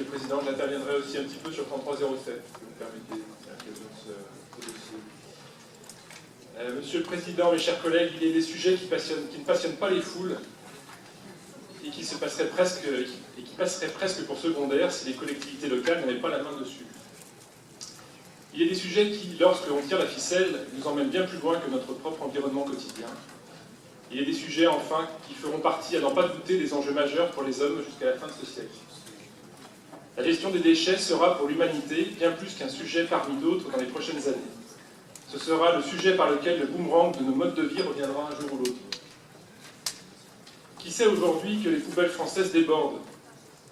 Monsieur le Président. J'interviendrai aussi un petit peu sur 3307, si vous me permettez, ce dossier. Monsieur le Président, mes chers collègues, il y a des sujets qui ne passionnent pas les foules et qui passeraient presque pour secondaires si les collectivités locales n'avaient pas la main dessus. Il y a des sujets qui, lorsqu'on tire la ficelle, nous emmènent bien plus loin que notre propre environnement quotidien. Il y a des sujets, enfin, qui feront partie, à n'en pas douter, des enjeux majeurs pour les hommes jusqu'à la fin de ce siècle. La gestion des déchets sera pour l'humanité bien plus qu'un sujet parmi d'autres dans les prochaines années. Ce sera le sujet par lequel le boomerang de nos modes de vie reviendra un jour ou l'autre. Qui sait aujourd'hui que les poubelles françaises débordent,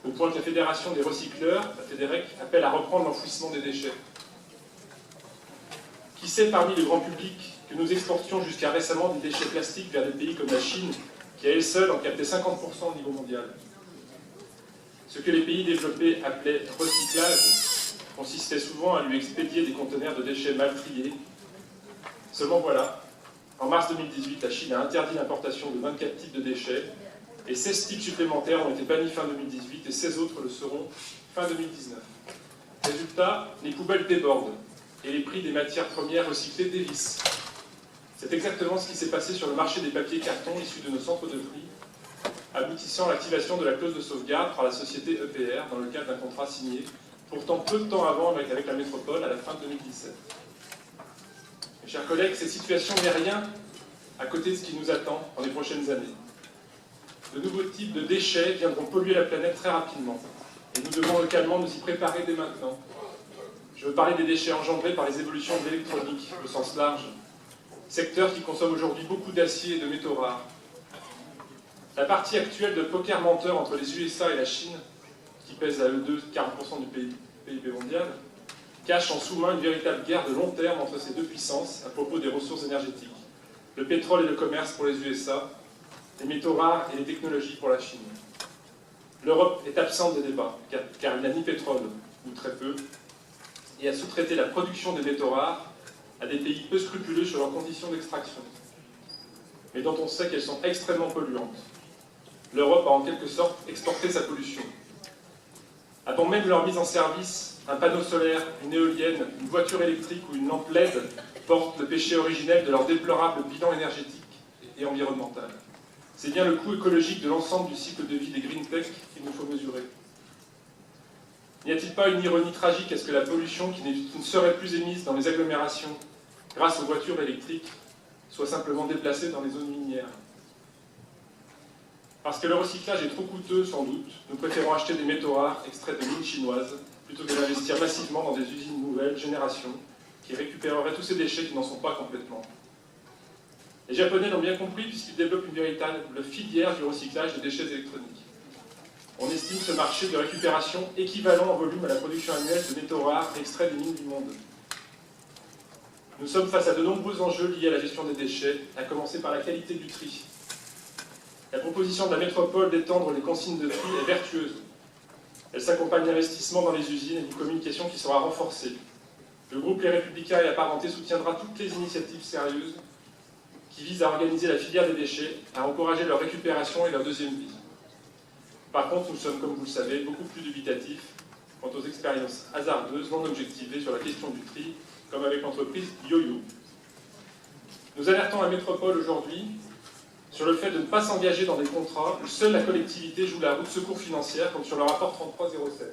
au point que la Fédération des recycleurs, la Fédérec, appelle à reprendre l'enfouissement des déchets? Qui sait parmi le grand public que nous exportions jusqu'à récemment des déchets plastiques vers des pays comme la Chine, qui à elle seule en captait 50% au niveau mondial? Ce que les pays développés appelaient recyclage consistait souvent à lui expédier des conteneurs de déchets mal triés. Seulement voilà, en mars 2018, la Chine a interdit l'importation de 24 types de déchets, et 16 types supplémentaires ont été bannis fin 2018, et 16 autres le seront fin 2019. Résultat, les poubelles débordent, et les prix des matières premières recyclées dévissent. C'est exactement ce qui s'est passé sur le marché des papiers cartons issus de nos centres de tri, aboutissant à l'activation de la clause de sauvegarde par la société EPR dans le cadre d'un contrat signé, pourtant peu de temps avant avec la métropole à la fin de 2017. Mes chers collègues, cette situation n'est rien à côté de ce qui nous attend dans les prochaines années. De nouveaux types de déchets viendront polluer la planète très rapidement, et nous devons localement nous y préparer dès maintenant. Je veux parler des déchets engendrés par les évolutions de l'électronique, au sens large, secteur qui consomme aujourd'hui beaucoup d'acier et de métaux rares. La partie actuelle de poker menteur entre les USA et la Chine, qui pèse à eux deux 40% du PIB mondial, cache en sous-main une véritable guerre de long terme entre ces deux puissances à propos des ressources énergétiques. Le pétrole et le commerce pour les USA, les métaux rares et les technologies pour la Chine. L'Europe est absente des débats, car il n'y a ni pétrole, ou très peu, et a sous-traité la production des métaux rares à des pays peu scrupuleux sur leurs conditions d'extraction, mais dont on sait qu'elles sont extrêmement polluantes. L'Europe a en quelque sorte exporté sa pollution. Avant même leur mise en service, un panneau solaire, une éolienne, une voiture électrique ou une lampe LED portent le péché originel de leur déplorable bilan énergétique et environnemental. C'est bien le coût écologique de l'ensemble du cycle de vie des green tech qu'il nous faut mesurer. N'y a-t-il pas une ironie tragique à ce que la pollution qui ne serait plus émise dans les agglomérations grâce aux voitures électriques soit simplement déplacée dans les zones minières? Parce que le recyclage est trop coûteux, sans doute, nous préférons acheter des métaux rares extraits de mines chinoises plutôt que d'investir massivement dans des usines nouvelles générations qui récupéreraient tous ces déchets qui n'en sont pas complètement. Les Japonais l'ont bien compris puisqu'ils développent une véritable filière du recyclage des déchets électroniques. On estime ce marché de récupération équivalent en volume à la production annuelle de métaux rares extraits des mines du monde. Nous sommes face à de nombreux enjeux liés à la gestion des déchets, à commencer par la qualité du tri. La proposition de la métropole d'étendre les consignes de tri est vertueuse. Elle s'accompagne d'investissements dans les usines et d'une communication qui sera renforcée. Le groupe Les Républicains et Apparentés soutiendra toutes les initiatives sérieuses qui visent à organiser la filière des déchets, à encourager leur récupération et leur deuxième vie. Par contre, nous sommes, comme vous le savez, beaucoup plus dubitatifs quant aux expériences hasardeuses, non objectivées sur la question du tri, comme avec l'entreprise YoYo. Nous alertons la métropole aujourd'hui sur le fait de ne pas s'engager dans des contrats où seule la collectivité joue la roue de secours financière, comme sur le rapport 3307.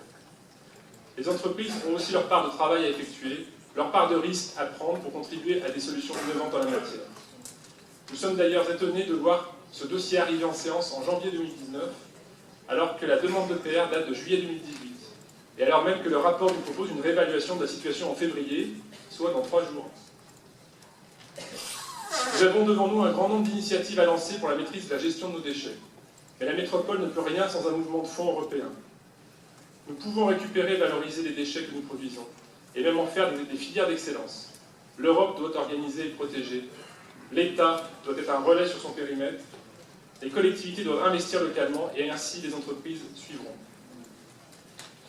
Les entreprises ont aussi leur part de travail à effectuer, leur part de risque à prendre pour contribuer à des solutions innovantes en la matière. Nous sommes d'ailleurs étonnés de voir ce dossier arriver en séance en janvier 2019, alors que la demande d'EPR date de juillet 2018, et alors même que le rapport nous propose une réévaluation de la situation en février, soit dans 3 jours. Nous avons devant nous un grand nombre d'initiatives à lancer pour la maîtrise de la gestion de nos déchets, mais la métropole ne peut rien sans un mouvement de fond européen. Nous pouvons récupérer et valoriser les déchets que nous produisons, et même en faire des filières d'excellence. L'Europe doit organiser et protéger, l'État doit être un relais sur son périmètre, les collectivités doivent investir localement et ainsi les entreprises suivront.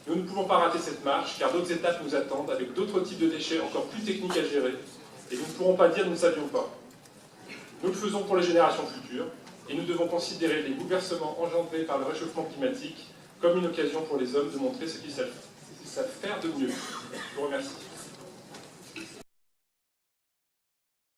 Nous ne pouvons pas rater cette marche car d'autres étapes nous attendent avec d'autres types de déchets encore plus techniques à gérer et nous ne pourrons pas dire nous ne savions pas. Nous le faisons pour les générations futures et nous devons considérer les bouleversements engendrés par le réchauffement climatique comme une occasion pour les hommes de montrer ce qu'ils savent faire de mieux. Je vous remercie.